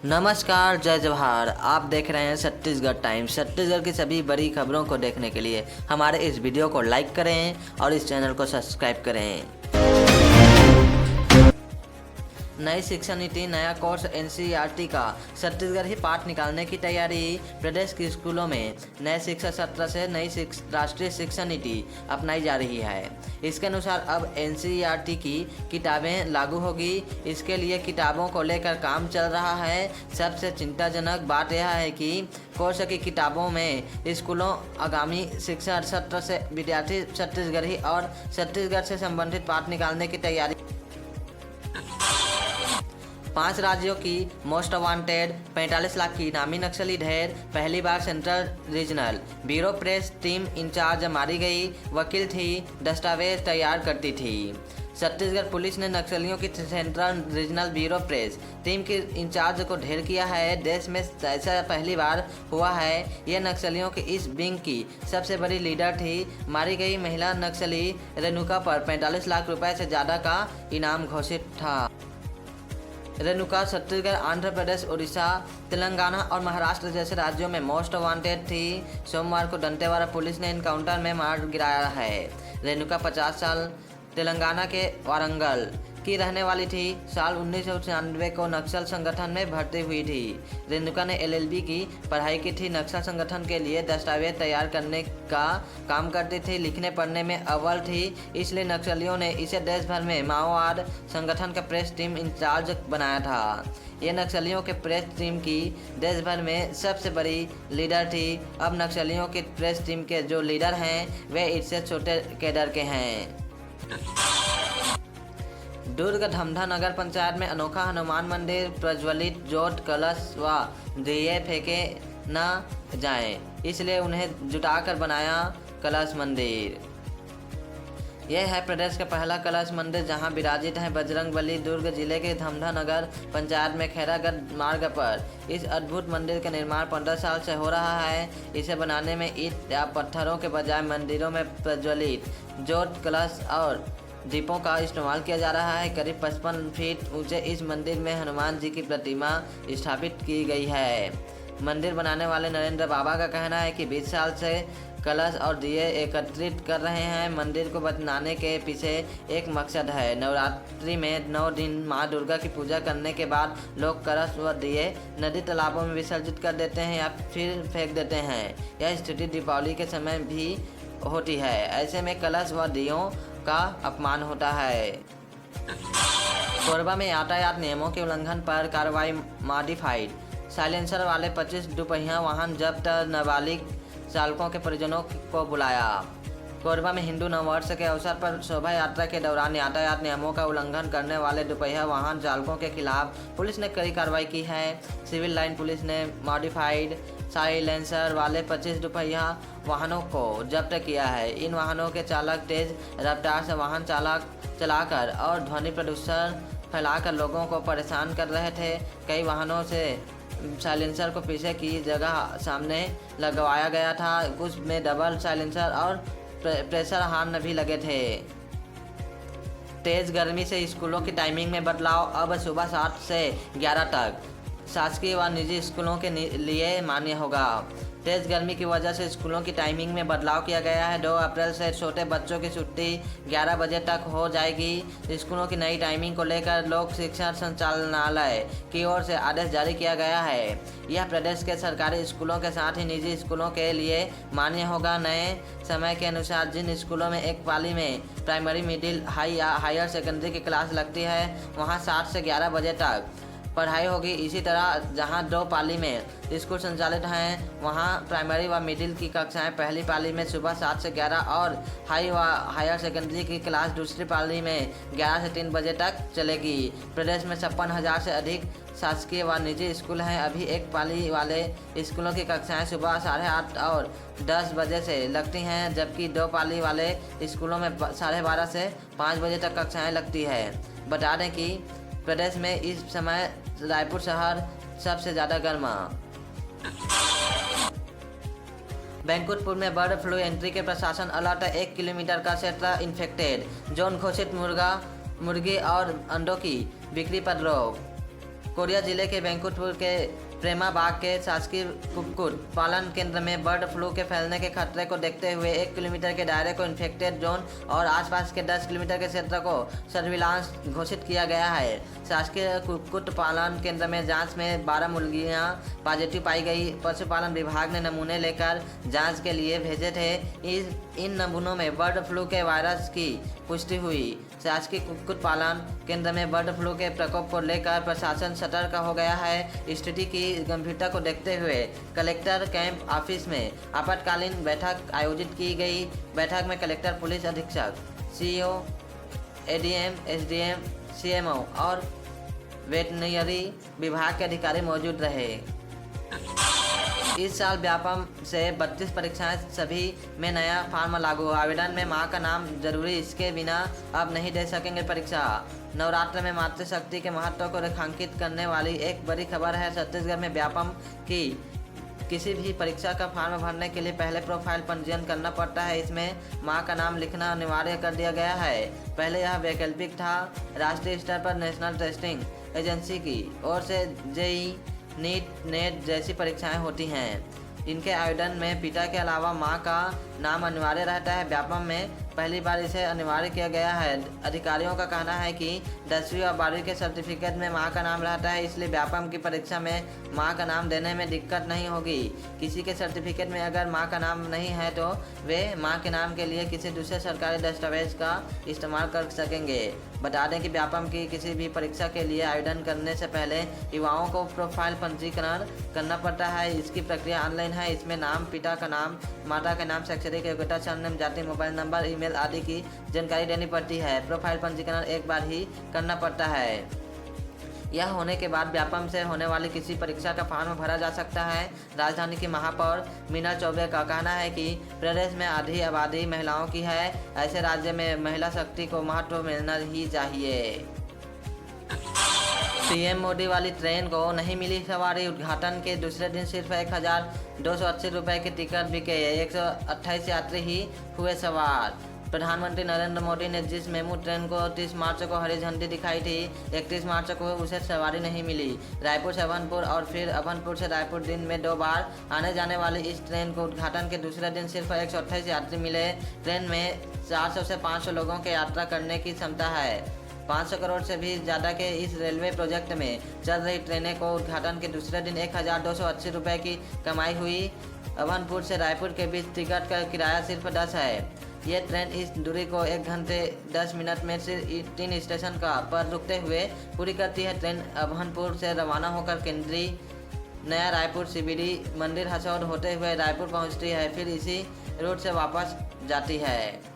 नमस्कार, जय जवाहर। आप देख रहे हैं छत्तीसगढ़ टाइम्स। छत्तीसगढ़ की सभी बड़ी खबरों को देखने के लिए हमारे इस वीडियो को लाइक करें और इस चैनल को सब्सक्राइब करें। नई शिक्षा नीति, नया कोर्स एनसीईआरटी का छत्तीसगढ़ ही पाठ निकालने की तैयारी। प्रदेश के स्कूलों में नए शिक्षा सत्र से नई राष्ट्रीय शिक्षा नीति अपनाई जा रही है। इसके अनुसार अब एनसीईआरटी की किताबें लागू होगी। इसके लिए किताबों को लेकर काम चल रहा है। सबसे चिंताजनक बात यह है कि कोर्स की किताबों में स्कूलों आगामी शिक्षा सत्र से विद्यार्थी छत्तीसगढ़ी और छत्तीसगढ़ से संबंधित पाठ निकालने की तैयारी। 5 राज्यों की मोस्ट वांटेड 45 लाख की इनामी नक्सली ढेर। पहली बार central regional bureau press team incharge मारी गई। वकील थी, दस्तावेज तैयार करती थी। छत्तीसगढ़ पुलिस ने नक्सलियों की central regional bureau press team के इंचार्ज को ढेर किया है। देश में ऐसा पहली बार हुआ है। यह नक्सलियों की इस विंग की सबसे बड़ी लीडर थी। मारी गई महिला नक्सली रेणुका पर 45 लाख रुपए से ज़्यादा का इनाम घोषित था। रेणुका छत्तीसगढ़, आंध्र प्रदेश, उड़ीसा, तेलंगाना और महाराष्ट्र जैसे राज्यों में मोस्ट वांटेड थी। सोमवार को दंतेवाड़ा पुलिस ने एनकाउंटर में मार गिराया है। रेणुका 50 साल, तेलंगाना के वारंगल की रहने वाली थी। साल 1996 को नक्सल संगठन में भर्ती हुई थी। रेणुका ने एलएलबी की पढ़ाई की थी। नक्सल संगठन के लिए दस्तावेज तैयार करने का काम करती थी। लिखने पढ़ने में अव्वल थी, इसलिए नक्सलियों ने इसे देश भर में माओवाद संगठन का प्रेस टीम इंचार्ज बनाया था। ये नक्सलियों के प्रेस टीम की देश भर में सबसे बड़ी लीडर थी। अब नक्सलियों की प्रेस टीम के जो लीडर हैं वे इससे छोटे कैडर के हैं। दुर्ग धमधा नगर पंचायत में अनोखा हनुमान मंदिर प्रज्वलित। जोत, कलश व दिए फेंके न जाएं, इसलिए उन्हें जुटाकर बनाया कलश मंदिर। यह है प्रदेश का पहला कलश मंदिर जहां विराजित है बजरंगबली। दुर्ग जिले के धमधा नगर पंचायत में खैरागढ़ मार्ग पर इस अद्भुत मंदिर का निर्माण 15 साल से हो रहा है। इसे बनाने में ईंट या पत्थरों के बजाय मंदिरों में प्रज्वलित जोत, कलश और दीपों का इस्तेमाल किया जा रहा है। करीब 55 फीट ऊंचे इस मंदिर में हनुमान जी की प्रतिमा स्थापित की गई है। मंदिर बनाने वाले नरेंद्र बाबा का कहना है कि 20 साल से कलश और दिए एकत्रित कर रहे हैं। मंदिर को बनाने के पीछे एक मकसद है। नवरात्रि में 9 दिन माँ दुर्गा की पूजा करने के बाद लोग कलश व दिए नदी तालाबों में विसर्जित कर देते हैं या फिर फेंक देते हैं। यह स्थिति दीपावली के समय भी होती है। ऐसे में कलश व दियों का अपमान होता है। कोरबा में यातायात नियमों के उल्लंघन पर कार्रवाई मॉडिफाइड। साइलेंसर वाले 25 दुपहिया वाहन जब्त। नाबालिग चालकों के परिजनों को बुलाया। कोरबा में हिंदू नववर्ष के अवसर पर शोभा यात्रा के दौरान यातायात नियमों का उल्लंघन करने वाले दुपहिया वाहन चालकों के खिलाफ पुलिस ने कड़ी कार्रवाई की है। सिविल लाइन पुलिस ने मॉडिफाइड साइलेंसर वाले 25 दुपहिया वाहनों को जब्त किया है। इन वाहनों के चालक तेज रफ्तार से वाहन चलाकर और ध्वनि प्रदूषण फैलाकर लोगों को परेशान कर रहे थे। कई वाहनों से साइलेंसर को पीछे की जगह सामने लगवाया गया था। कुछ में डबल साइलेंसर और प्रेशर हार्न भी लगे थे। तेज गर्मी से स्कूलों की टाइमिंग में बदलाव। अब सुबह 7 से 11 तक शासकीय व निजी स्कूलों के लिए मान्य होगा। तेज गर्मी की वजह से स्कूलों की टाइमिंग में बदलाव किया गया है। 2 अप्रैल से छोटे बच्चों की छुट्टी 11 बजे तक हो जाएगी। स्कूलों की नई टाइमिंग को लेकर लोक शिक्षा संचालनालय की ओर से आदेश जारी किया गया है। यह प्रदेश के सरकारी स्कूलों के साथ ही निजी स्कूलों के लिए मान्य होगा। नए समय के अनुसार जिन स्कूलों में एक पाली में प्राइमरी, मिडिल, हाई या हायर सेकेंडरी की क्लास लगती है वहाँ 7 से 11 बजे तक पढ़ाई होगी। इसी तरह जहां 2 पाली में स्कूल संचालित हैं वहां प्राइमरी व मिडिल की कक्षाएं पहली पाली में सुबह 7 से 11 और हाई व हायर सेकेंडरी की क्लास दूसरी पाली में 11 से 3 बजे तक चलेगी। प्रदेश में 56,000 से अधिक शासकीय व निजी स्कूल हैं। अभी एक पाली वाले स्कूलों की कक्षाएं सुबह 8:30 और 10 बजे से लगती हैं, जबकि 2 पाली वाले स्कूलों में 12:30 से 5 बजे तक कक्षाएं लगती है। बता दें कि प्रदेश में इस समय रायपुर शहर सबसे ज़्यादा गर्मा। बैंकुटपुर में बर्ड फ्लू एंट्री के प्रशासन अलर्ट। 1 किलोमीटर का क्षेत्र इन्फेक्टेड जोन घोषित। मुर्गी और अंडों की बिक्री पर रोक। कोरिया जिले के बैंकुटपुर के प्रेमा बाग के शासकीय कुक्कुट पालन केंद्र में बर्ड फ्लू के फैलने के खतरे को देखते हुए 1 किलोमीटर के दायरे को इन्फेक्टेड जोन और आसपास के 10 किलोमीटर के क्षेत्र को सर्विलांस घोषित किया गया है। शासकीय कुक्कुट पालन केंद्र में जांच में 12 मुर्गियां पॉजिटिव पाई गई। पशुपालन विभाग ने नमूने लेकर जांच के लिए भेजे थे। इन नमूनों में बर्ड फ्लू के वायरस की पुष्टि हुई। शासकीय कुक्कुट पालन केंद्र में बर्ड फ्लू के प्रकोप को लेकर प्रशासन सतर्क हो गया है। स्थिति की गंभीरता को देखते हुए कलेक्टर कैंप ऑफिस में आपातकालीन बैठक आयोजित की गई। बैठक में कलेक्टर, पुलिस अधीक्षक, सीईओ, एडीएम, एसडीएम, सीएमओ और वेटरनरी विभाग के अधिकारी मौजूद रहे। इस साल व्यापम से 32 परीक्षाएं सभी में नया फार्म लागू। आवेदन में मां का नाम जरूरी, इसके बिना अब नहीं दे सकेंगे परीक्षा। नवरात्र में मातृशक्ति के महत्व को रेखांकित करने वाली एक बड़ी खबर है। छत्तीसगढ़ में व्यापम की किसी भी परीक्षा का फॉर्म भरने के लिए पहले प्रोफाइल पंजीयन करना पड़ता है। इसमें मां का नाम लिखना अनिवार्य कर दिया गया है। पहले यह वैकल्पिक था। राष्ट्रीय स्तर पर नेशनल टेस्टिंग एजेंसी की ओर से जेईई, नीट, नेट जैसी परीक्षाएं होती हैं। इनके आवेदन में पिता के अलावा मां का नाम अनिवार्य रहता है। व्यापम में पहली बार इसे अनिवार्य किया गया है। अधिकारियों का कहना है कि 10वीं और 12वीं के सर्टिफिकेट में मां का नाम रहता है, इसलिए व्यापम की परीक्षा में मां का नाम देने में दिक्कत नहीं होगी। किसी के सर्टिफिकेट में अगर मां का नाम नहीं है तो वे मां के नाम के लिए किसी दूसरे सरकारी दस्तावेज का इस्तेमाल कर सकेंगे। बता दें कि व्यापम की किसी भी परीक्षा के लिए आवेदन करने से पहले युवाओं को प्रोफाइल पंजीकरण करना पड़ता है। इसकी प्रक्रिया ऑनलाइन है। इसमें नाम, पिता का नाम, माता का नाम, शैक्षणिक योग्यता, सरनेम, जाति, मोबाइल नंबर, ईमेल आदि की जानकारी देनी पड़ती है। प्रोफाइल पंजीकरण एक बार ही करना पड़ता है। यह होने के बाद व्यापम से होने वाली किसी परीक्षा का फॉर्म भरा जा सकता है। राजधानी की महापौर मीना चौबे का कहना है कि प्रदेश में आधी आबादी महिलाओं की है। ऐसे राज्य में महिला शक्ति को महत्व मिलना ही चाहिए। पीएम मोदी वाली ट्रेन को नहीं मिली सवारी। उद्घाटन के दूसरे दिन सिर्फ 1280 रुपये की टिकट बिके। 128 यात्री ही हुए सवार। प्रधानमंत्री नरेंद्र मोदी ने जिस मेमू ट्रेन को 30 मार्च को हरी झंडी दिखाई थी, 31 मार्च को उसे सवारी नहीं मिली। रायपुर से अभनपुर और फिर अभनपुर से रायपुर दिन में 2 बार आने जाने वाली इस ट्रेन को उद्घाटन के दूसरे दिन सिर्फ 128 यात्री मिले। ट्रेन में 400 से 500 लोगों के यात्रा करने की क्षमता है। 500 करोड़ से भी ज़्यादा के इस रेलवे प्रोजेक्ट में चल रही ट्रेनें को उद्घाटन के दूसरे दिन 1280 रुपये की कमाई हुई। अभनपुर से रायपुर के बीच टिकट का किराया सिर्फ 10 है। ये ट्रेन इस दूरी को 1 घंटे 10 मिनट में सिर्फ 3 स्टेशन पर रुकते हुए पूरी करती है। ट्रेन अभनपुर से रवाना होकर केंद्रीय नया रायपुर, सीबीडी, मंदिर हसौद होते हुए रायपुर पहुंचती है, फिर इसी रूट से वापस जाती है।